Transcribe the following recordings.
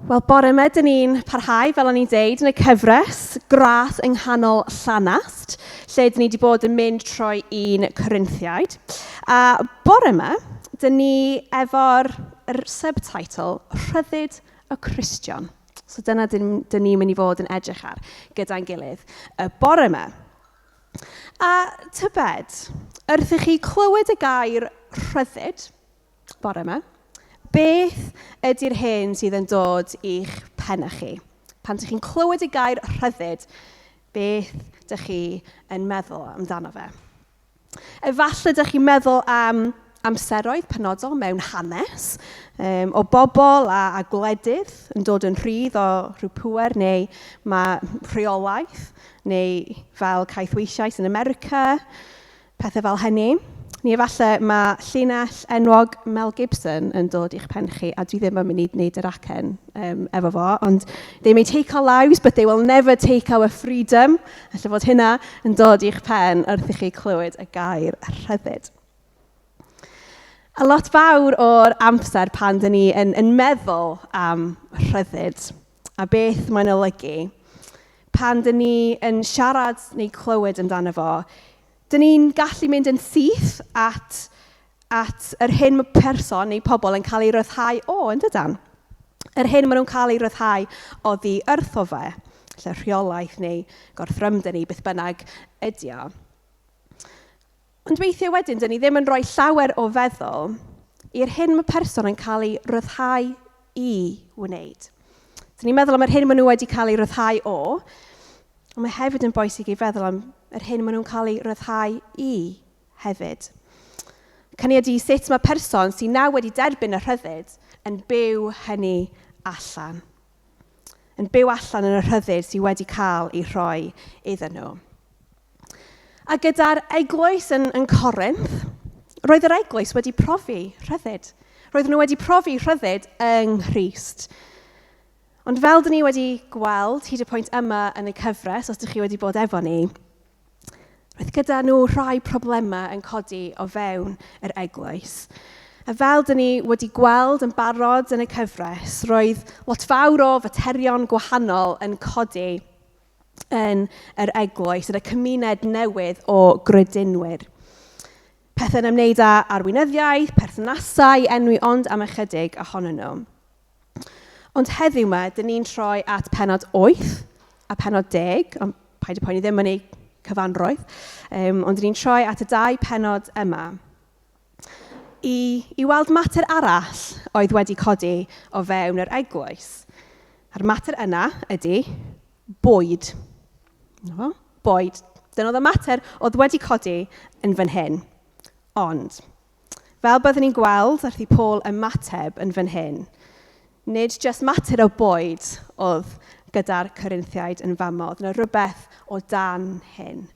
Wel, bore yma, dyn ni'n parhau, fel o'n i'n deud, yn y cyfres Gras yng nghanol llanast, lle dyn ni wedi bod yn mynd trwy un Corinthiaid. A bore yma, dyn ni efo'r subtitle Rhyddid y Cristion. So dyna dyn ni'n mynd i fod yn edrych ar gyda'n gilydd y bore yma. A tybed, wrthych chi clywed y gair rhyddid bore yma, beth ydy'r hyn sydd yn dod i'ch pennau chi? Pan ydych chi'n clywed y gair rhyddid, beth ydych chi yn meddwl amdano fe? Efallai ydych chi'n meddwl am amseroedd penodol mewn hanes, o bobl a gwledydd yn dod yn rhydd o rhyw pŵer neu mae rheolaeth, neu fel caethweisiais yn America, pethau fel hynny. Neu efallai mae llinell enwog Mel Gibson yn dod i'ch pen chi, a dwi ddim yn mynd i wneud yr acen efo fo, ond they may take our lives, but they will never take our freedom. Alla fod hynna yn dod i'ch pen wrth chi clywed y gair rhyddid. A lot fawr o'r amser pan dyn ni yn meddwl am rhyddid a beth mae'n olygu, pan dyn ni yn siarad neu clywed amdano fo, dyn ni'n gallu mynd yn syth at yr hyn mae person neu pobl yn cael ei ryddhau yn dydan. Yr hyn maen nhw'n cael ei ryddhau oddi wrtho fe, lle rheolaeth neu gorthrymder neu beth bynnag ydi o. Ond weithiau wedyn, dyn ni ddim yn rhoi llawer o feddwl i'r hyn mae person yn cael ei ryddhau i wneud. Dyn ni'n meddwl am yr hyn maen nhw wedi cael ei ryddhau ond mae hefyd yn bwysig i feddwl am yr hyn maen nhw'n cael ei ryddhau i hefyd. Cynni ydi sut mae person sy'n nawr wedi derbyn y rhyddid yn byw hynny allan. Yn byw allan yn y rhyddid sydd wedi cael ei rhoi iddyn nhw. A gyda'r eglwys yn Corinth, roedd yr eglwys wedi profi rhyddid. Roedd nhw wedi profi rhyddid yng Nghrist. Ond fel dyn ni wedi gweld hyd y pwynt yma yn y cyfres, os ydych chi wedi bod efo ni, roedd gyda nhw rhai problemau yn codi o fewn yr eglwys. A fel dyn ni wedi gweld yn barod yn y cyfres, roedd lot fawr o faterion gwahanol yn codi yn yr eglwys, yn y cymuned newydd o grydinwyr. Pethau'n ymwneud â arweinyddiaeth, perthnasau, enwi ond am ychydig ohonyn nhw. Ond heddiw yma, dyn ni'n troi at pennod 8 a pennod 10, ond paid y poeni ddim yn ei cyfanroedd, ond dyn ni'n troi at y 2 pennod yma i weld mater arall oedd wedi codi o fewn yr eglwys. A'r mater yna ydy bwyd. Bwyd. Dyna oedd y mater oedd wedi codi yn fan hyn. Ond, fel byddwn ni'n gweld wrth i Paul ymateb yn fan hyn, nid jyst mater o bwyd oedd gyda'r Corinthiaid yn fama, oedd yna rhywbeth o dan hyn.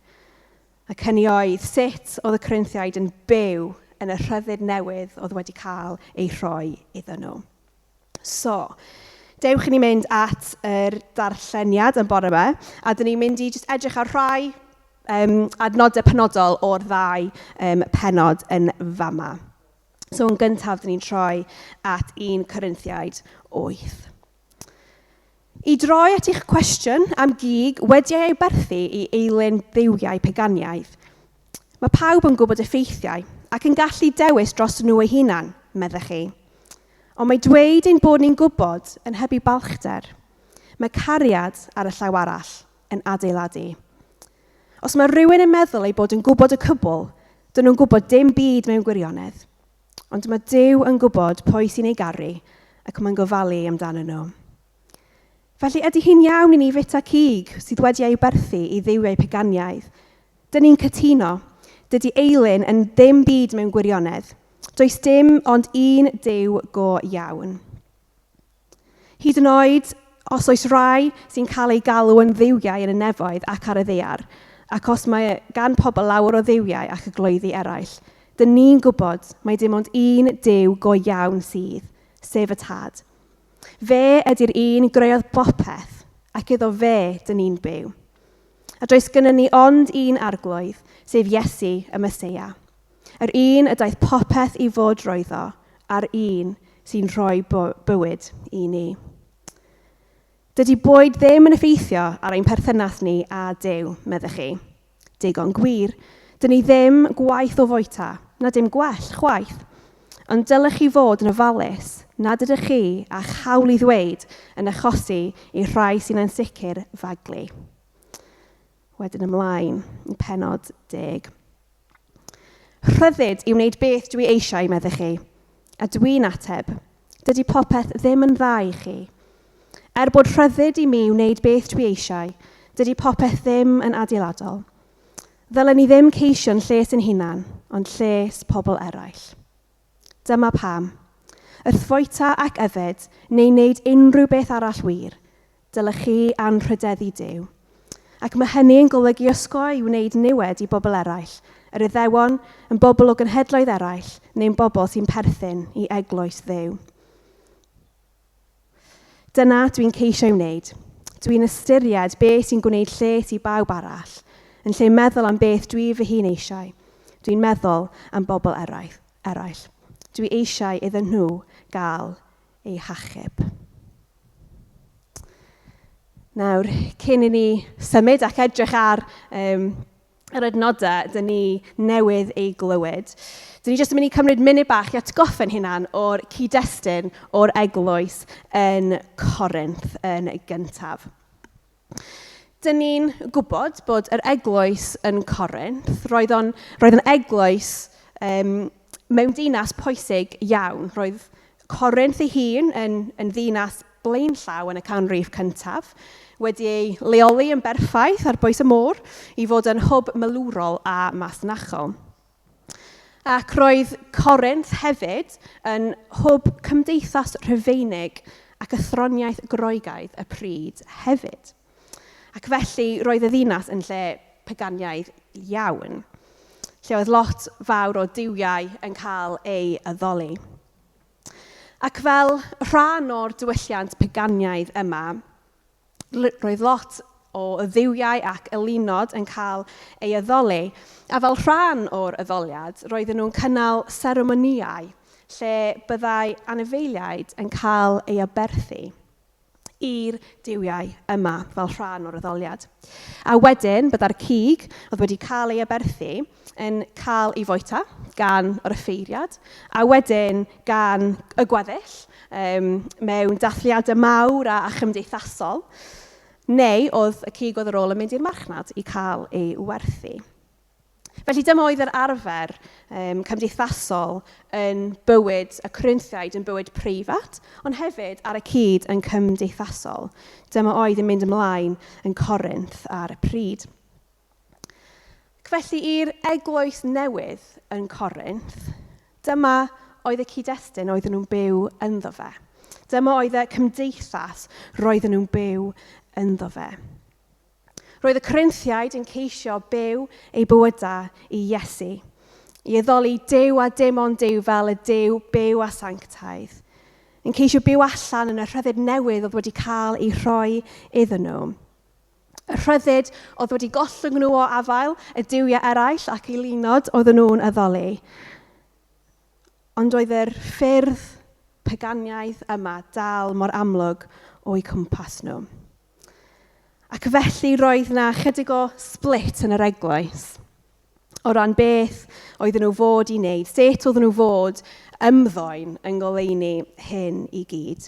Ac hynny oedd sut oedd y Corinthiaid yn byw yn y rhyddid newydd oedd wedi cael ei rhoi iddyn nhw. So, dewch i ni mynd at yr darlleniad yn bore yma, a dyn ni'n mynd i just edrych ar rhai adnodau penodol o'r 2 pennod yn fama. So yn gyntaf, dyn ni'n troi at 1 Corinthiaid 8. I droi at eich cwestiwn am gig wedi ei berthu i eilyn dduwiau paganiaeth. Mae pawb yn gwybod effeithiau ac yn gallu dewis dros nhw eu hunan, meddech chi. Ond mae dweud ein bod ni'n gwybod yn hybu balchder. Mae cariad ar y llaw arall yn adeiladu. Os mae rhywun yn meddwl ei bod yn gwybod y cwbl, dyn nhw'n gwybod dim byd mewn gwirionedd. Ond mae Duw yn gwybod pwy sy'n ei garu ac mae'n gofalu amdano nhw. Felly ydy hi'n iawn i ni fita cig sydd wedi ei berthu i dduwiau paganiaeth. Dyn ni'n cytuno, dydy eilyn yn ddim byd mewn gwirionedd. Does dim ond un Duw go iawn. Hyd yn oed, os oes rai sy'n cael ei galw yn dduwiau yn y nefoedd ac ar y ddaear, ac os mae gan pobl lawer o dduwiau ac y glwyddi eraill, dyn ni'n gwybod mai dim ond un Duw go iawn sydd, sef y Tad. Fe ydy'r un greuodd bopeth, ac iddo fe dyn ni'n byw. A does gynnon ni ond un arglwydd, sef Iesu y Meseia. Yr un y daeth popeth i fod roeddo, a'r un sy'n rhoi bywyd i ni. Dydy bwyd ddim yn effeithio ar ein perthynas ni a Duw, meddych chi. Digon gwir. Dyn ni ddim gwaith o fwyta, na dim gwell, chwaith. Ond dylech chi fod yn ofalus, nad ydych chi a chawl I ddweud yn achosi I rhai sy'n ansicr faglu. Wedyn ymlaen, I pennod 10. Rhyddid I wneud beth dwi eisiau, meddych chi, a dwi'n ateb. Dydy popeth ddim yn dda I chi. Bod rhyddid I mi wneud beth dwi eisiau, dydy popeth ddim yn adeiladol. Ddylen ni ddim ceisio'n lles yn hunan, ond lles pobl eraill. Dyma pam. Wrth fwyta ac yfed, neu wneud unrhyw beth arall wir, dylech chi anrhydeddu Duw. Ac mae hynny yn golygu osgoi I wneud niwed I bobl eraill, yr Iddewon, yn bobl o gynhedloedd eraill, neu'n bobl sy'n perthyn I eglwys Dduw. Dyna dwi'n ceisio I wneud. Dwi'n ystyried beth sy'n gwneud lles I bawb arall, yn lle meddwl am beth dwi fy hun eisiau. Dwi'n meddwl am bobl eraill. Dwi eisiau iddyn nhw gael eu hachub. Nawr, cyn I ni symud ac edrych ar yr adnodau, dyn ni newydd ei glywed. Dyn ni jyst yn mynd I cymryd munud bach I atgoffa'n hunan o'r cyd-destun o'r eglwys yn Corinth yn gyntaf. Dyn ni'n gwybod bod yr eglwys yn Corinth, roedd yn eglwys mewn dinas pwysig iawn. Roedd Corinth ei hun yn ddinas blaenllaw yn y canrif cyntaf, wedi ei leoli yn berffaith ar bwys y môr I fod yn hwb milwrol a masnachol. Ac roedd Corinth hefyd yn hwb cymdeithas Rhufeinig ac athroniaeth Groegaidd y pryd hefyd. Ac felly roedd y ddinas yn lle paganiaidd iawn, lle oedd lot fawr o diwiau yn cael ei addoli. Ac fel rhan o'r diwylliant paganiaidd yma, roedd lot o ddiwiau ac elunod yn cael ei addoli, a fel rhan o'r addoliad, roedden nhw'n cynnal seremonïau lle byddai anifeiliaid yn cael ei aberthu i'r diwiau yma fel rhan o'r addoliad. A wedyn, byddai'r cig oedd wedi cael ei aberthu yn cael ei fwyta gan yr offeiriad, a wedyn gan y gweddill mewn dathliadau mawr a chymdeithasol, neu oedd y cig oedd ar ôl yn mynd i'r marchnad I cael ei werthu. Felly dyma oedd yr arfer cymdeithasol yn bywyd y Corinthiaid yn bywyd preifat, ond hefyd ar y cyd yn cymdeithasol. Dyma oedd yn mynd ymlaen yn Corinth ar y pryd. Felly i'r eglwys newydd yn Corinth, dyma oedd y cyd-destun oedden nhw'n byw ynddo fe. Dyma oedd y cymdeithas roedden nhw'n byw ynddo fe. Roedd y Corinthiaid yn ceisio byw eu bywydau I Iesu, I addoli Duw a dim ond Duw fel y Duw byw a sanctaidd. Yn ceisio byw allan yn y rhyddid newydd oedd wedi cael ei rhoi iddyn nhw. Y rhyddid oedd wedi gollwng nhw o afael y diwiau eraill ac I lunod oedden nhw'n addoli. Ond oedd yr ffyrdd paganiaeth yma dal mor amlwg o'i cwmpas nhw. Ac felly roedd yna chydig o split yn yr eglwys o ran beth oedden nhw fod I wneud, sut oedden nhw fod ymddoen yn goleuni hyn I gyd.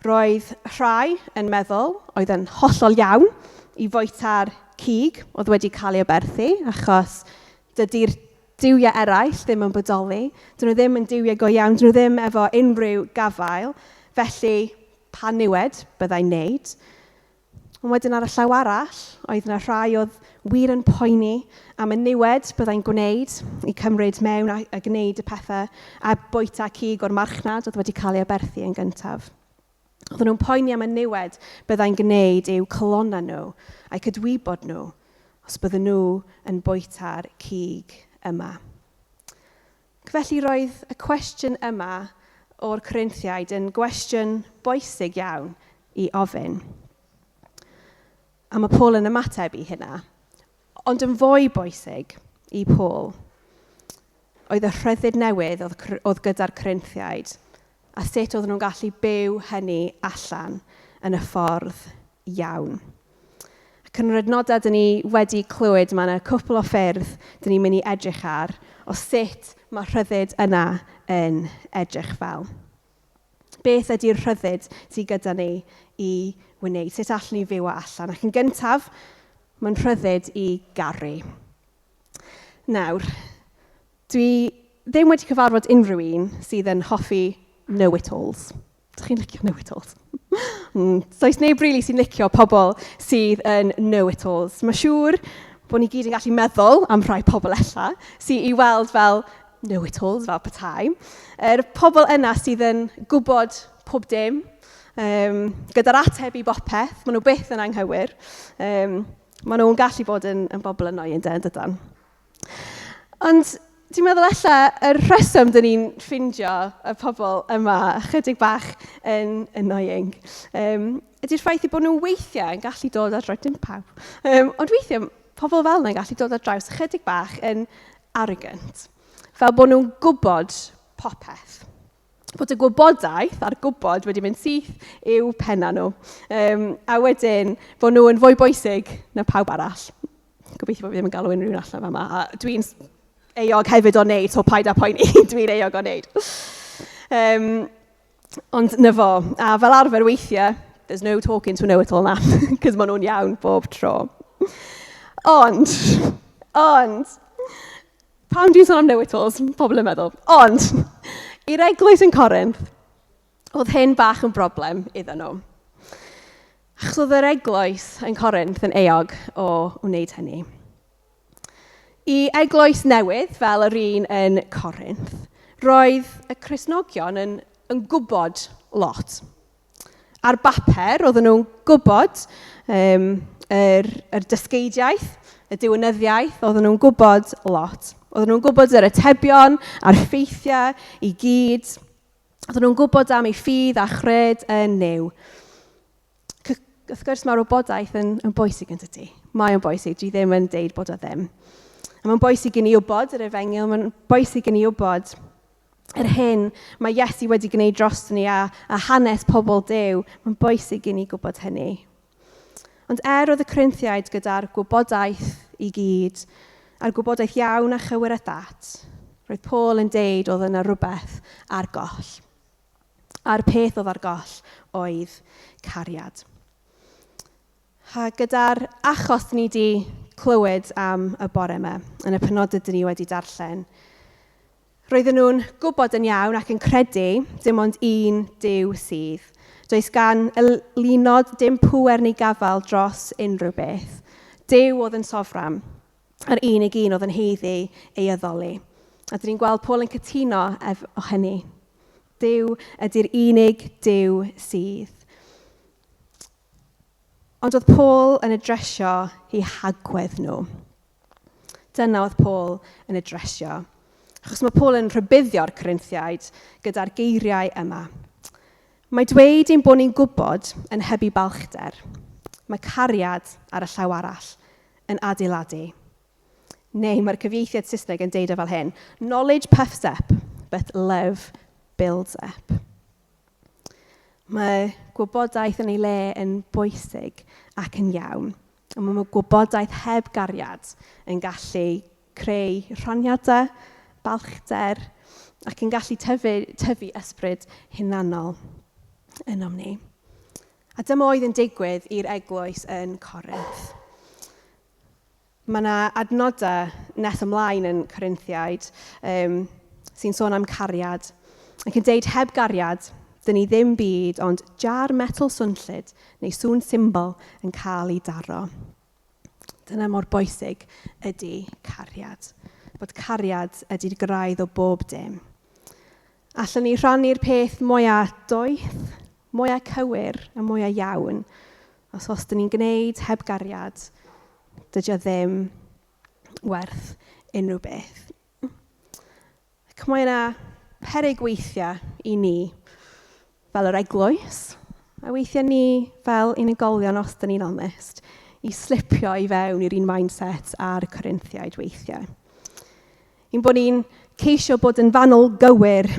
Roedd rhai yn meddwl oedd yn hollol iawn I fwyta'r cig oedd wedi cael ei aberthu, achos dydy'r diwiau eraill ddim yn bodoli, dyn nhw ddim yn diwiau go iawn, dyn nhw ddim efo unrhyw gafael, felly pa niwed byddai'n wneud. Ond wedyn ar y llaw arall, oedd yna rhai oedd wir yn poeni am y niwed byddai'n gwneud I cymryd mewn a gwneud y pethau a bwyta cig o'r marchnad oedd wedi cael ei aberthu yn gyntaf. Oedden nhw'n poeni am y niwed byddai'n gwneud i'w colonna nhw a'i cydwybod nhw os bydden nhw yn bwyta'r cig yma. Felly roedd y cwestiwn yma o'r Corinthiaid yn gwestiwn bwysig iawn I ofyn. A mae Paul yn ymateb I hynna, ond yn fwy bwysig I Paul oedd y rhyddid newydd oedd gyda'r Corinthiaid a sut oedden nhw'n gallu byw hynny allan yn y ffordd iawn. Ac yn yr adnodau dyn ni wedi clywed, mae yna cwpl o ffyrdd dyn ni'n mynd i edrych ar o sut mae rhyddid yna yn edrych fel. Beth ydy'r rhyddid sydd gyda ni i wneud? Sut allwn ni fyw allan? Ac yn gyntaf, mae'n rhyddid i garu. Nawr, dwi ddim wedi cyfarfod unrhyw un sydd yn hoffi know-it-alls. Ydych chi'n licio know-it-alls? Does neb rili sy'n licio pobl sydd yn know-it-alls. Mae'n siŵr bod ni gyd yn gallu meddwl am rhai pobl ella sydd i weld fel know-it-alls, fel petai. Pobl yna sydd yn gwybod pob dim, gyda'r ateb i bopeth, maen nhw byth yn anghywir. Maen nhw'n gallu bod yn bobl annoying yn dydyn. Ond dwi'n meddwl ella yr rheswm dyn ni'n ffindio y pobl yma chydig bach yn annoying. Ydy'r ffaith bod nhw weithiau yn gallu dod ar draws, dim pawb, ond weithiau pobl fel yna yn gallu dod ar draws chydig bach yn arrogant. Fel bod nhw'n gwybod popeth. Bod y gwybodaeth a'r gwybod wedi mynd syth i'w penna nhw. A wedyn bod nhw yn fwy bwysig na pawb arall. Gobeithio bod fi ddim yn galw unrhyw un allan yma. A dwi'n eog hefyd o wneud, so paid â poeni, dwi'n eog o wneud. Ond na fo. A fel arfer weithiau, there's no talking to know-it-all na, cos maen nhw'n iawn bob tro. Ond, pam dwi'n sôn am know-it-alls, pobl yn meddwl. Ond, i'r eglwys yn Corinth, oedd hyn bach yn broblem iddyn nhw. Achos oedd yr eglwys yn Corinth yn eog o wneud hynny. I eglwys newydd, fel yr un yn Corinth, roedd y Cristnogion yn gwybod lot. Ar bapur, oedden nhw'n gwybod yr dysgeidiaeth, y diwynyddiaeth, oedden nhw'n gwybod lot. Oedden nhw'n gwybod yr atebion a'r ffeithiau i gyd. Oedden nhw'n gwybod am ei ffydd a chryd yn new. Wrth gwrs mae'r wybodaeth yn bwysig yn dydy. Mae'n bwysig, dwi ddim yn deud bod o ddim. A mae'n bwysig i ni wybod yr efengyl, mae'n bwysig i ni wybod yr hyn mae Iesu wedi gwneud dros ni a hanes pobl Duw. Mae'n bwysig i ni gwybod hynny. Ond oedd y Corinthiaid gyda'r gwybodaeth i gyd, a'r gwybodaeth iawn a chywir at dat, roedd Paul yn deud oedd yna rhywbeth ar goll. A'r peth oedd ar goll oedd cariad. A gyda'r achos ni wedi clywed am y bore yma, yn y penodau dyn ni wedi darllen, roedden nhw'n gwybod yn iawn ac yn credu dim ond un Duw sydd. Does gan y lunod dim pŵer neu gafal dros unrhyw beth. Duw oedd yn sofran. A'r unig un oedd yn heiddi ei addoli. A dyn ni'n gweld Paul yn cytuno o hynny. Duw ydy'r unig Duw sydd. Ond oedd Paul yn adresio eu hagwedd nhw. Dyna oedd Paul yn adresio. Achos mae Paul yn rhybuddio'r Corinthiaid gyda'r geiriau yma. Mae dweud ein bod ni'n gwybod yn hybu balchder. Mae cariad ar y llaw arall yn adeiladu. Neu mae'r cyfieithiad Saesneg yn deud o fel hyn. Knowledge puffs up, but love builds up. Mae gwybodaeth yn ei le yn bwysig ac yn iawn. A mae gwybodaeth heb gariad yn gallu creu rhoniadau, balchder, ac yn gallu tyfu ysbryd hunanol yn ni. A dyma oedd yn digwydd i'r eglwys yn Corinth. Mae yna adnodau nes ymlaen yn Corinthiaid sy'n sôn am cariad. Ac yn deud heb gariad, dyn ni ddim byd ond jar metal swnllyd neu sŵn symbol yn cael ei daro. Dyna mor bwysig ydy cariad. Bod cariad ydy'r graidd o bob dim. Allwn ni rhannu'r peth mwyaf doeth, mwyaf cywir a mwyaf iawn. Os dyn ni'n gwneud heb gariad, dydy o ddim werth unrhyw beth. Ac mae yna peryg weithiau i ni fel yr eglwys, a weithiau ni fel unigolion os dyn ni'n onest, i slipio i fewn i'r un mindset a'r Corinthiaid weithiau. Un bod ni'n ceisio bod yn fanwl gywir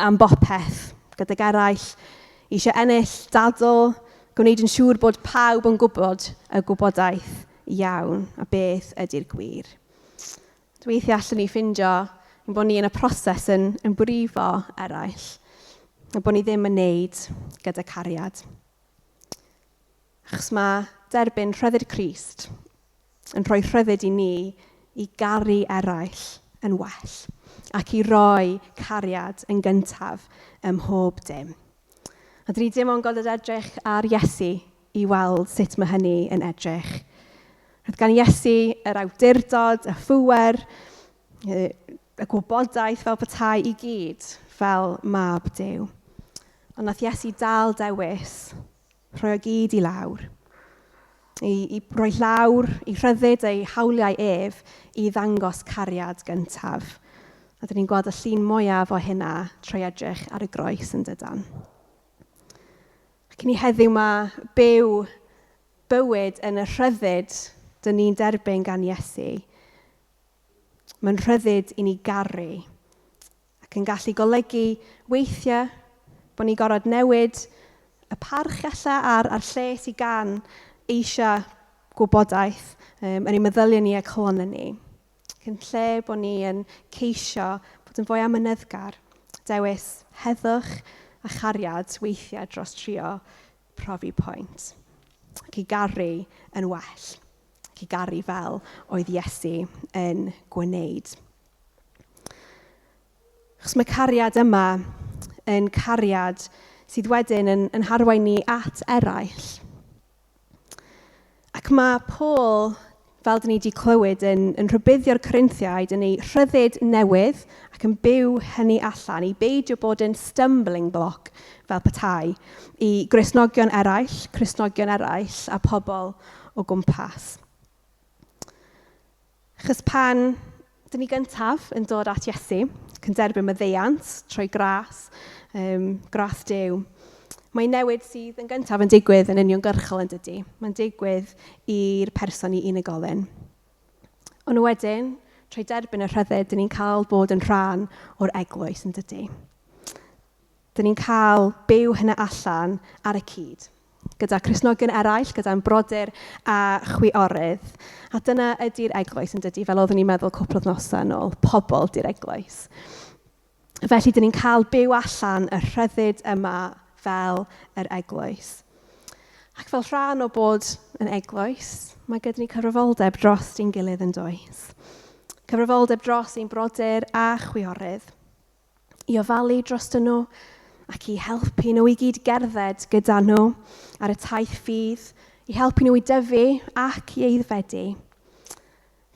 am bopeth gydag eraill Eisiau ennill dadl, gwneud yn siŵr bod pawb yn gwybod y gwybodaeth iawn a beth ydy'r gwir. Weithiau allan ni ffindio yn bod ni yn y proses yn brifo eraill, a bod ni ddim yn wneud gyda cariad. Achos mae derbyn Rhyddid y Crist yn rhoi rhyddid i ni i garu eraill yn well ac i roi cariad yn gyntaf ym mhob dim. A dyn ni dim ond gorfod edrych ar Iesu i weld sut mae hynny yn edrych. Roedd gan Iesu yr awdurdod, y ffŵer, y gwybodaeth fel petai i gyd fel mab Duw. Ond nath Iesu dal dewis rhoi o gyd i lawr. I roi lawr, i rhyddid ei hawliau ef i ddangos cariad gyntaf. A dyn ni'n gweld y llun mwyaf o hynna trwy edrych ar y groes yn dydan. Ac i ni heddiw mae byw bywyd yn y rhyddid dyn ni'n derbyn gan Iesu. Mae'n rhyddid i ni garu ac yn gallu golygu weithiau bod ni gorfod newid y parch allan a'r lle sy'n gan eisiau gwybodaeth yn ei meddyliau ni ac colonna ni. Ac yn lle bod ni yn ceisio bod yn fwy amynyddgar, dewis heddwch a chariad weithiau dros trio profi pwynt. Ac i garu yn well. Ac i garu fel oedd Iesu yn gwneud. Achos mae cariad yma yn cariad sydd wedyn yn harwain ni at eraill. Ac mae Paul, fel dyn ni wedi clywed, yn rhybuddio'r Corinthiaid yn ei rhyddid newydd ac yn byw hynny allan i beidio bod yn stumbling block fel petai i Gristnogion eraill a pobl o gwmpas. Achos pan dyn ni gyntaf yn dod at Iesu, ac yn derbyn maddeuant trwy gras Duw, mae newid sydd yn gyntaf yn digwydd yn uniongyrchol yn dydy. Mae'n digwydd i'r person i unigolyn. Ond wedyn, trwy derbyn y rhyddid, dyn ni'n cael bod yn rhan o'r eglwys yn dydy. Dyn ni'n cael byw hynna allan ar y cyd, gyda Cristnogion eraill, gyda'n brodyr a chwiorydd. A dyna ydy'r eglwys yn dydy, fel oeddwn ni'n meddwl cwpl o nosau yn ôl, pobl di'r eglwys. Felly, dyn ni'n cael byw allan y rhyddid yma fel yr eglwys. Ac fel rhan o bod yn eglwys, mae gyda ni cyfrifoldeb dros ein gilydd yn does. Cyfrifoldeb dros ein brodyr a chwiorydd. I ofalu dros nhw ac i helpu nhw i gyd gerdded gyda nhw ar y taith ffydd, i helpu nhw i dyfu ac i aeddfedu.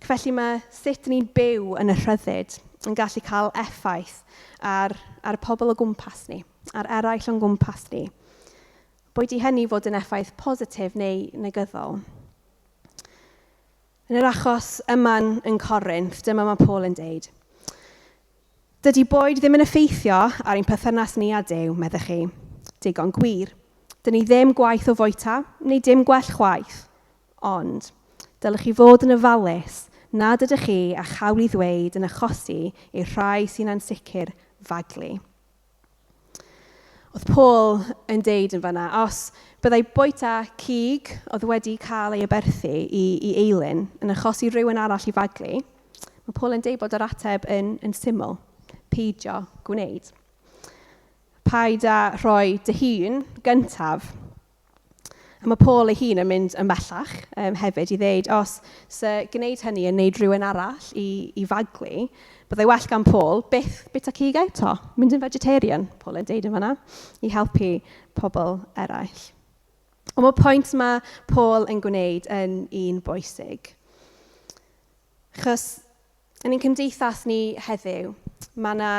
Felly mae sut ni'n byw yn y rhyddid yn gallu cael effaith ar pobl o gwmpas ni, ar eraill o'n gwmpas ni. Boed i hynny fod yn effaith positif neu negyddol. Yn yr achos yma yn Corinth, dyma mae Paul yn deud. Dydy boed ddim yn effeithio ar ein perthynas ni a Duw, meddych chi. Digon gwir. Dyn ni ddim gwaith o fwyta, neu dim gwell chwaith. Ond, dylech chi fod yn ofalus nad ydych chi a chawl i ddweud yn achosi i'r rhai sy'n ansicr faglu. Oedd Paul yn deud yn fanna, os byddai bwyta cig oedd wedi cael ei aberthu i eilyn yn achosi rhywun arall i faglu, mae Paul yn deud bod yr ateb yn syml, peidio gwneud. Paid a rhoi dy hun gyntaf. A mae Paul ei hun yn mynd yn bellach hefyd i ddeud, os sy'n gwneud hynny yn neud rhywun arall i faglu, byddai well gan Paul byth bita cig eto, mynd yn vegetarian, Paul yn deud yn fanna, i helpu pobl eraill. Ond mae'r pwynt mae Paul yn gwneud yn un bwysig. Achos yn ein cymdeithas ni heddiw, mae yna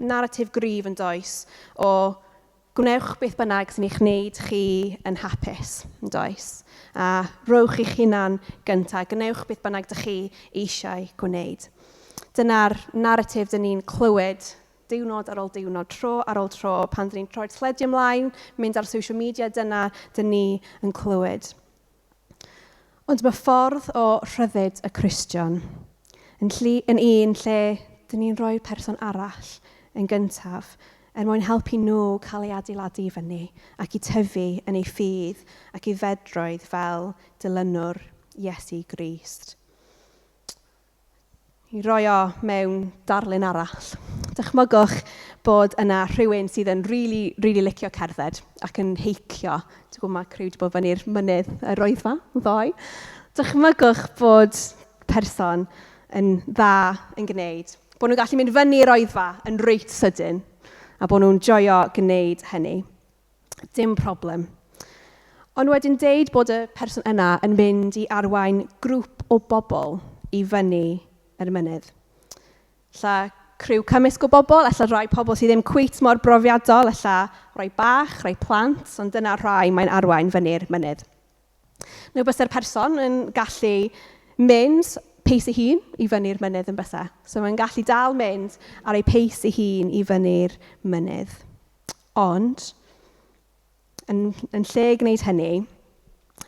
naratif gryf yn does o gwnewch beth bynnag sy'n eich wneud chi yn hapus, yn does. A rowch eich hunan gyntaf, gwnewch beth bynnag dych chi eisiau gwneud. Dyna'r naratif dyn ni'n clywed diwrnod ar ôl diwrnod, tro ar ôl tro, pan dyn ni'n troi'r sledio ymlaen, mynd ar social media, dyna dyn ni yn clywed. Ond mae ffordd o Rhyddid y Cristion yn un lle dyn ni'n rhoi'r person arall yn gyntaf, mwyn helpu nhw cael ei adeiladu i fyny ac i tyfu yn ei ffydd ac i fedroedd fel dilynwr Iesu Grist. I roi o mewn darlun arall. Dychmygwch bod yna rhywun sydd yn really licio cerdded ac yn heicio. Dwi'n gwybod mae criw wedi bod fyny'r mynydd yr Wyddfa, ddoe. Dychmygwch bod person yn dda yn gwneud. Bod nhw'n gallu mynd fyny'r Wyddfa yn reit sydyn a bod nhw'n joio gwneud hynny. Dim problem. Ond wedyn deud bod y person yna yn mynd i arwain grŵp o bobl i fyny yr mynydd. Lla criw cymysg o bobl, ella rai pobl sydd ddim cweit mor brofiadol, ella rai bach, rai plant, ond dyna rai mae'n arwain fyny'r mynydd. Neu bysa'r person yn gallu mynd peis ei hun i fyny'r mynydd yn bysa. So mae'n gallu dal mynd ar ei peis ei hun i fyny'r mynydd. Ond, yn lle gwneud hynny,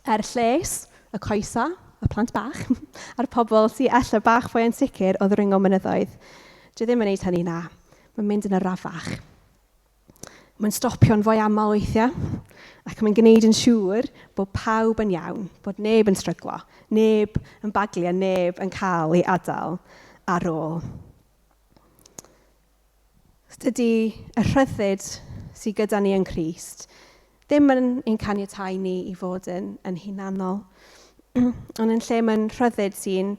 lles, y coesa, y plant bach, a'r pobl sy'n ella bach fwy yn sicr o ddringo mynyddoedd. Dwi ddim yn gwneud hynny na. Mae'n mynd yn arafach. Mae'n stopio'n fwy aml weithiau, ac mae'n gwneud yn siŵr bod pawb yn iawn, bod neb yn stryglo, neb yn baglu a neb yn cael ei adael ar ôl. Dydy y rhyddid sydd gyda ni yn Crist ddim yn ein caniatáu ni i fod yn hunanol. Ond yn lle mae'n rhyddid sy'n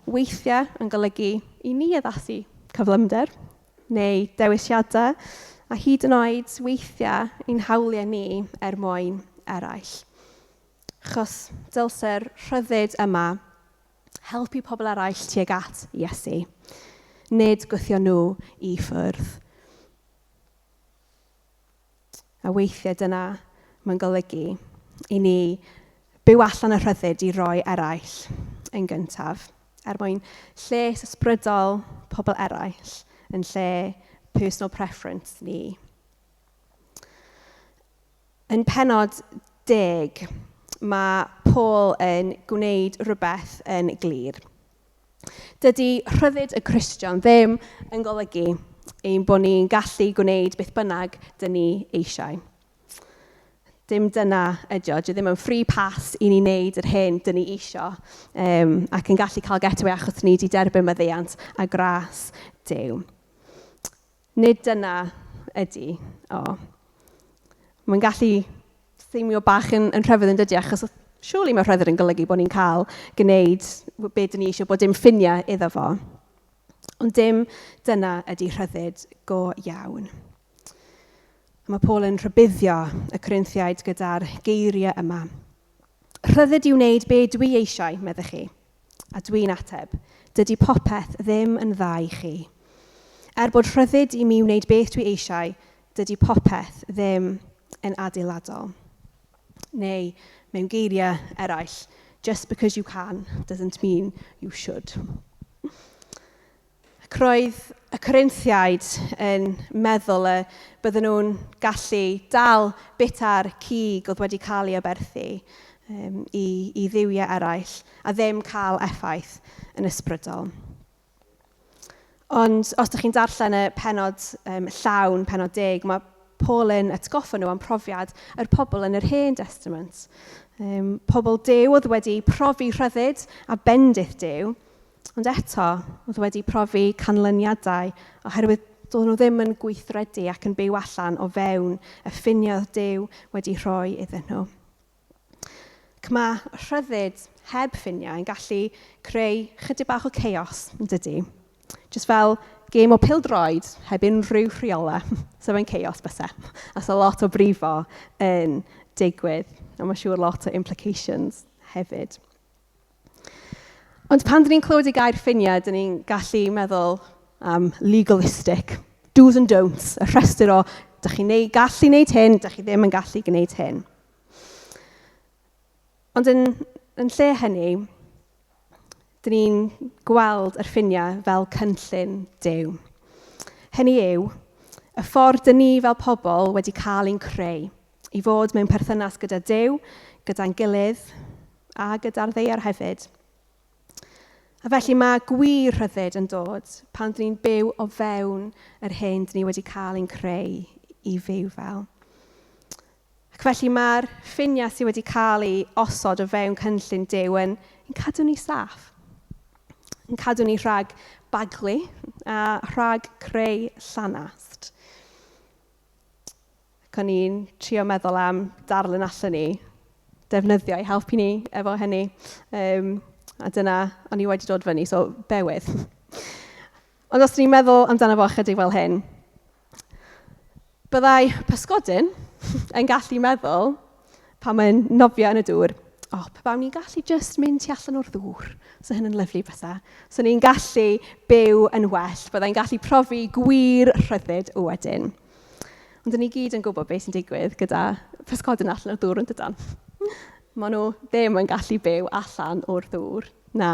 weithiau yn golygu i ni addasu cyflymder neu dewisiadau a hyd yn oed weithiau i'n hawliau ni mwyn eraill. Achos dylse'r rhyddid yma helpu pobl eraill tuag at Iesu, nid gwthio nhw i ffwrdd. A weithiau dyna mae'n golygu i ni byw allan y rhyddid i roi eraill yn gyntaf, mwyn lles ysbrydol pobl eraill yn lle personal preference ni. Yn pennod 10, mae Paul yn gwneud rhywbeth yn glir. Dydy Rhyddid y Cristion ddim yn golygu ein bod ni'n gallu gwneud beth bynnag dyn ni eisiau. Dim dyna ydy o. Dwi ddim yn free pass i ni wneud yr hyn dyn ni isio ac yn gallu cael getaway achos ni wedi derbyn maddeuant a gras Duw. Nid dyna ydy o. Mae'n gallu seimio bach yn rhyfedd yn dydy achos surely mae rhyddid yn golygu bod ni'n cael gwneud beth dyn ni eisiau bod dim ffiniau iddo fo. Ond dim dyna ydy rhyddid go iawn. Mae Paul yn rhybuddio y Corinthiaid gyda'r geiriau yma. Rhyddid i wneud be dwi eisiau, meddych chi, a dwi'n ateb. Dydy popeth ddim yn dda i chi. Bod rhyddid i mi wneud beth dwi eisiau, dydy popeth ddim yn adeiladol. Neu, mewn geiriau eraill, just because you can doesn't mean you should. Roedd y Corinthiaid yn meddwl bydden nhw'n gallu dal bita'r cig oedd wedi cael ei aberthu i dduwiau eraill a ddim cael effaith yn ysbrydol. Ond os ydych chi'n darllen y pennod llawn, pennod 10, mae Paul yn atgoffa nhw am profiad yr pobl yn yr Hen Testament. Pobl Duw oedd wedi profi rhyddid a bendith Duw, ond eto, oedd wedi profi canlyniadau oherwydd doedd nhw ddim yn gweithredu ac yn byw allan o fewn y ffiniau Duw wedi rhoi iddyn nhw. Ac mae rhyddid heb ffiniau yn gallu creu chydig bach o chaos, yn dydy. Jyst fel gêm o pêl-droed heb unrhyw rheolau. So fe'n chaos byse. A so lot o brifo yn digwydd. A mae'n siŵr lot o implications hefyd. Ond pan dyn ni'n clywed y gair ffiniau, dyn ni'n gallu meddwl am legalistic, do's and don'ts, y rhestr o, dych chi'n gallu gwneud hyn, dych chi ddim yn gallu gwneud hyn. Ond yn lle hynny, dyn ni'n gweld yr ffiniau fel cynllun Duw. Hynny yw, y ffordd dyn ni fel pobl wedi cael ein creu, i fod mewn perthynas gyda Duw, gyda'n gilydd, a gyda'r ddeiar hefyd. A felly mae gwir rhyddid yn dod pan dyn ni'n byw o fewn yr hyn dyn ni wedi cael ein creu i fyw fel. Ac felly mae'r ffiniau sydd wedi cael ei osod o fewn cynllun Duw yn cadw ni saff. Yn cadw ni rhag baglu a rhag creu llanast. Ac o'n i'n trio meddwl am darlun allan ni, defnyddio i helpu ni efo hynny. A dyna, o'n i wedi dod fyny, so bewydd. Ond os ni'n meddwl amdano fo chydig fel hyn, byddai pysgodyn yn gallu meddwl, pan mae'n nofio yn y dŵr, pe bawn ni'n gallu just mynd tu allan o'r ddŵr. So hyn yn lyflu bethau. So ni'n gallu byw yn well, byddai'n gallu profi gwir rhyddid wedyn. Ond dyn ni gyd yn gwybod beth sy'n digwydd gyda pysgodyn allan o'r ddŵr yn dydan. Maen nhw ddim yn gallu byw allan o'r ddŵr. Na.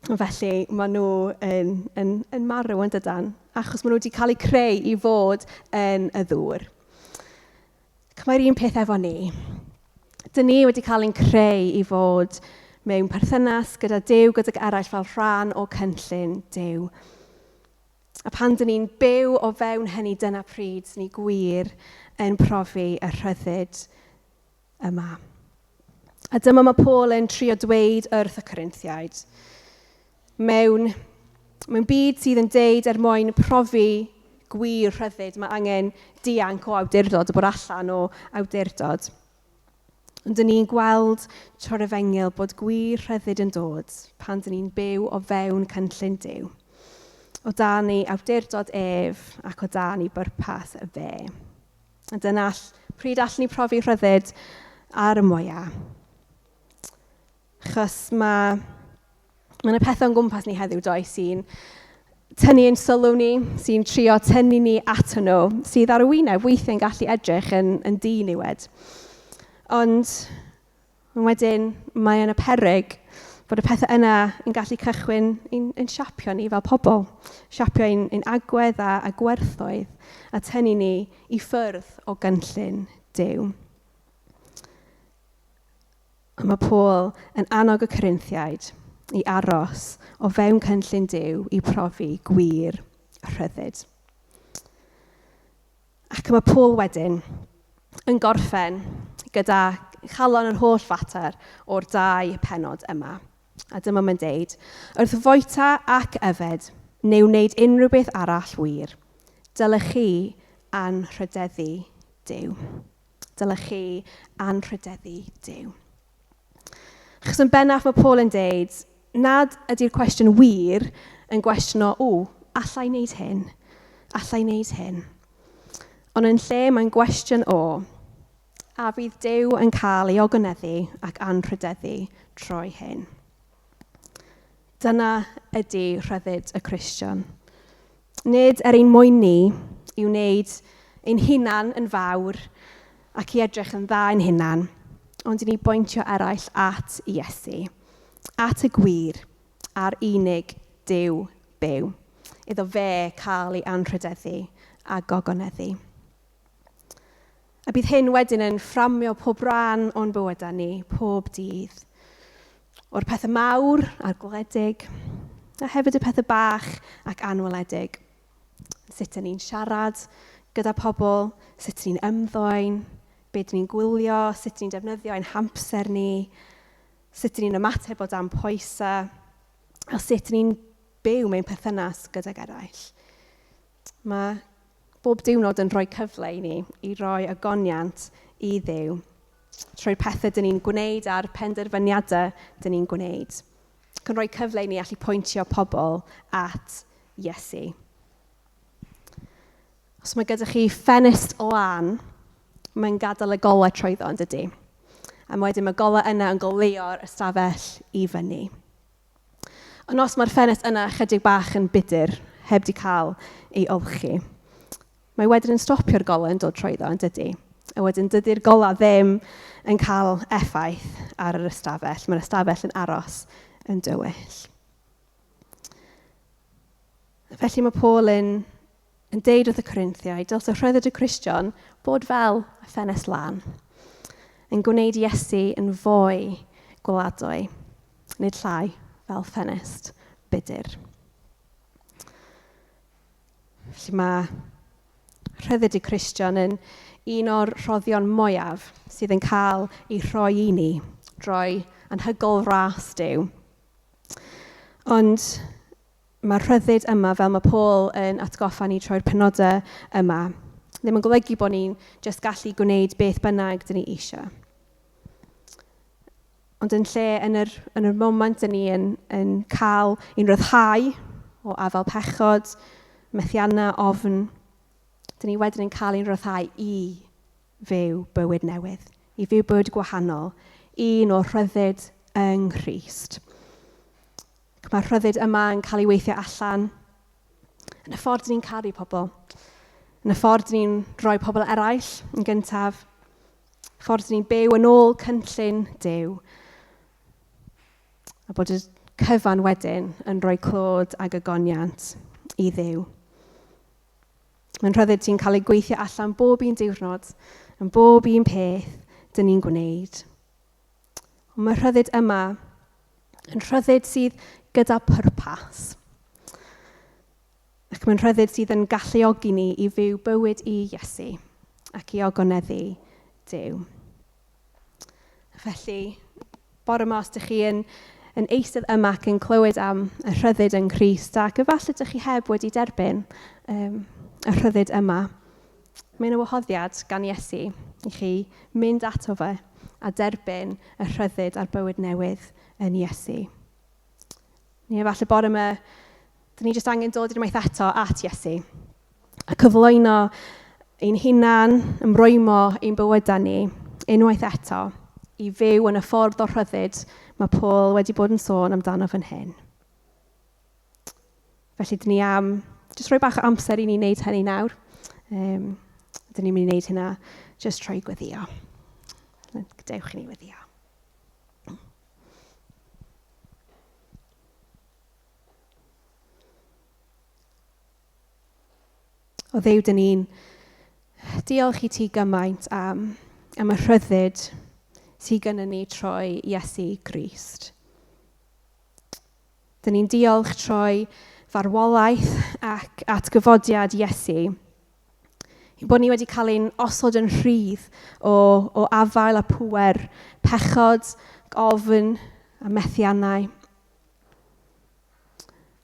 Felly, maen nhw yn marw yn dydan, achos maen nhw wedi cael eu creu i fod yn y ddŵr. Ac mae'r un peth efo ni. Dyn ni wedi cael ein creu i fod mewn perthynas gyda Duw, gydag eraill fel rhan o cynllun Duw. A pan dyn ni'n byw o fewn hynny, dyna pryd ni gwir yn profi y rhyddid yma. A dyma mae Paul yn trio dweud wrth y Corinthiaid. Mewn byd sydd yn deud mwyn profi gwir rhyddid, mae angen dianc o awdurdod, o bod allan o awdurdod. Ond dyn ni'n gweld trwy'r Efengyl bod gwir rhyddid yn dod pan dyn ni'n byw o fewn cynllun Duw. O dan ni awdurdod ef ac o dan ni bwrpas y fe. A dyna pryd allan ni profi rhyddid ar y mwyaf. Achos mae yna pethau o'n gwmpas ni heddiw does sy'n tynnu yn sylw ni, sy'n trio tynnu ni ato nhw, sydd ar y wyneb weithiau'n gallu edrych yn diniwed. Ond wedyn mae yna peryg bod y pethau yna yn gallu cychwyn yn siapio ni fel pobl. Siapio ein agwedd a gwerthoedd a tynnu ni i ffwrdd o gynllun Duw. A mae Paul yn annog y Corinthiaid i aros o fewn cynllun Duw i profi gwir rhyddid. Ac mae Paul wedyn yn gorffen gyda chalon yr holl fater o'r 2 pennod yma. A dyma mae'n deud, wrth foeta ac yfed, neu wneud unrhyw beth arall wir, dylech chi anrhydeddu Duw. Dylech chi anrhydeddu Duw. Achos yn bennaf mae Paul yn deud, nad ydy'r cwestiwn wir yn gwestiwn o, allai wneud hyn, allai wneud hyn. Ond yn lle mae'n gwestiwn o, a fydd Duw yn cael ei ogoneddu ac anrhydeddu trwy hyn. Dyna ydy rhyddid y Cristion. Nid ein mwyn ni i wneud ein hunan yn fawr ac i edrych yn dda ein hunan, ond i ni bwyntio eraill at Iesu, at y gwir, a'r unig Duw byw, iddo fe cael ei anrhydeddu a gogoneddu. A bydd hyn wedyn yn fframio pob ran o'n bywydau ni, pob dydd. O'r pethau mawr a'r gwledig, a hefyd y pethau bach ac anweledig. Sut ni'n siarad gyda pobl, sut ni'n ymddwyn, beth ni'n gwylio, sut ni'n defnyddio ein hamser ni, sut ni'n ymateb o dan pwysau, a sut ni'n byw mewn perthynas gydag eraill. Mae bob diwrnod yn rhoi cyfle i ni i roi agoniant i Dduw, trwy'r pethau dyn ni'n gwneud a'r penderfyniadau dyn ni'n gwneud. Ac yn rhoi cyfle i ni allu pwyntio pobl at Iesu. Os mae gyda chi ffenest lan, mae'n gadael y golau trwyddo yn dydy. A wedyn mae golau yna yn goleuo'r ystafell i fyny. Ond os mae'r ffenest yna chydig bach yn budur, heb di cael ei olchi, mae wedyn yn stopio'r golau yn dod trwyddo yn dydy. A wedyn dydy'r golau ddim yn cael effaith ar yr ystafell. Mae'r ystafell yn aros yn dywyll. Felly mae Paul yn deud wrth y Corinthiaid, dylse Rhyddid y Cristion bod fel y ffenest lan, yn gwneud Iesu yn fwy gweladwy, nid llai fel ffenest budur. Felly mae Rhyddid y Cristion yn un o'r rhoddion mwyaf sydd yn cael ei rhoi i ni drwy anhygoel ras Duw. Ond mae'r rhyddid yma, fel mae Paul yn atgoffa ni trwy'r penodau yma, ddim yn golygu bod ni'n just gallu gwneud beth bynnag dyn ni eisiau. Ond yn lle, yn yr moment dyn ni yn cael ein ryddhau o afel pechod, methiannau, ofn, dyn ni wedyn yn cael ein ryddhau i fyw bywyd newydd, i fyw bywyd gwahanol, un o rhyddid yng Nghrist. Mae'r rhyddid yma yn cael ei weithio allan yn y ffordd dyn ni'n caru pobl, yn y ffordd dyn ni'n rhoi pobl eraill yn gyntaf, ffordd dyn ni'n byw yn ôl cynllun Duw, a bod y cyfan wedyn yn rhoi clod ag agoniant i Dduw. Mae'n rhyddid sy'n cael ei gweithio allan bob un diwrnod, yn bob un peth dyn ni'n gwneud. Ond mae'r rhyddid yma yn rhyddid sydd gyda pwrpas. Ac mae'n rhyddid sydd yn galluogi ni i fyw bywyd i Iesu ac i ogoneddu Duw. Felly, bore yma os ydych chi yn eistedd yma ac yn clywed am y rhyddid yn Crist, ac efallai ydych chi heb wedi derbyn y rhyddid yma. Mae'n wahoddiad gan Iesu i chi mynd ato fe a derbyn y rhyddid a'r bywyd newydd yn Iesu. Neu efallai bore yma, dyn ni jyst angen dod unwaith eto at Iesu a cyflwyno ein hunan, ymrwymo ein bywydau ni unwaith eto i fyw yn y ffordd o rhyddid mae Paul wedi bod yn sôn amdano fan hyn. Felly dyn ni jyst rhoi bach o amser i ni wneud hynny nawr. Dyn ni'n mynd i wneud hynna jyst trwy gweddio. Gadewch i ni weddio. O Dduw, dyn ni'n diolch i ti gymaint am y rhyddid sydd gyda ni trwy Iesu Grist. Dyn ni'n diolch trwy farwolaeth ac atgyfodiad Iesu, i bod ni wedi cael ein osod yn rhydd o afael a pŵer, pechod, ofn a methiannau.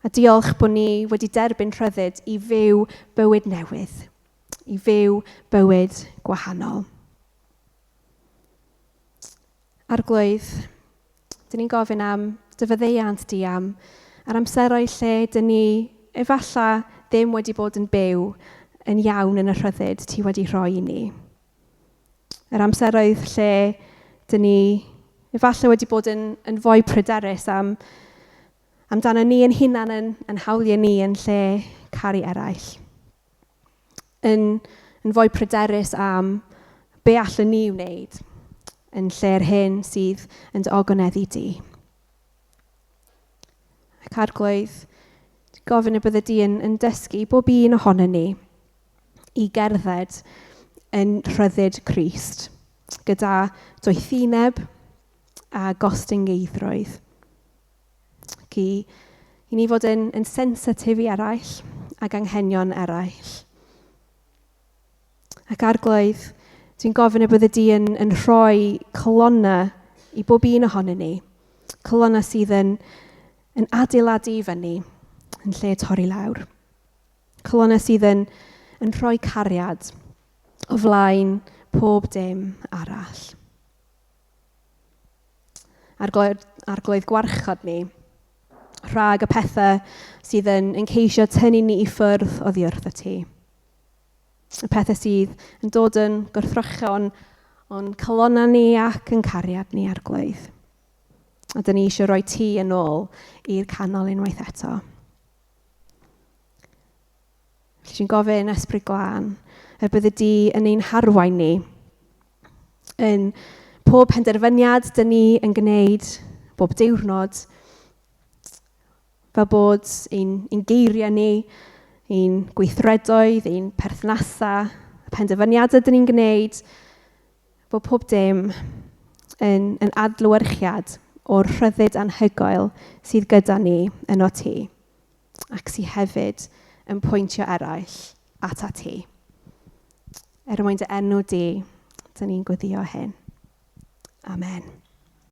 A diolch bod ni wedi derbyn rhyddid i fyw bywyd newydd, i fyw bywyd gwahanol. Arglwydd, dyn ni'n gofyn am dyfyddeiant di am yr amserau lle dyn ni efallai ddim wedi bod yn byw yn iawn yn y rhyddid ti wedi rhoi i ni. Yr amseroedd lle dyn ni efallai wedi bod yn fwy pryderus amdano ni yn hunan yn hawliau ni yn lle caru eraill. Yn fwy pryderus am be allan ni wneud yn lle'r hyn sydd yn dy ogoneddu di. Ac arglwydd, gofyn y bydde di yn dysgu bob un ohono ni i gerdded yn rhyddid Crist, gyda doethineb a gostyngeidrwydd. Ac i ni fod yn sensitif i eraill ac anghenion eraill. Ac arglwydd, dwi'n gofyn y bydde di yn rhoi colonna i bob un ohono ni. Colonna sydd yn adeiladu i fyny yn lle torri lawr. Colonna sydd yn rhoi cariad o flaen pob dim arall. Arglwydd gwarchod ni, rhag y pethau sydd yn ceisio tynnu ni i ffwrdd oddi wrtho ti. Y pethau sydd yn dod yn gwrthrychion o'n colonna ni ac yn cariad ni arglwydd. A dyn ni eisiau rhoi ti yn ôl i'r canol unwaith eto. Felly dwi'n gofyn ysbryd glân y bydde di yn ein harwain ni yn pob penderfyniad dyn ni yn gwneud bob diwrnod, fel bod ein geiriau ni, ein gweithredoedd, ein perthnasau, y penderfyniadau dyn ni'n gwneud, bod pob dim yn adlewyrchiad o'r rhyddid anhygoel sydd gyda ni yno ti, ac sydd hefyd yn pwyntio eraill ata ti. Er mwyn dy enw di, dyn ni'n gweddio hyn. Amen.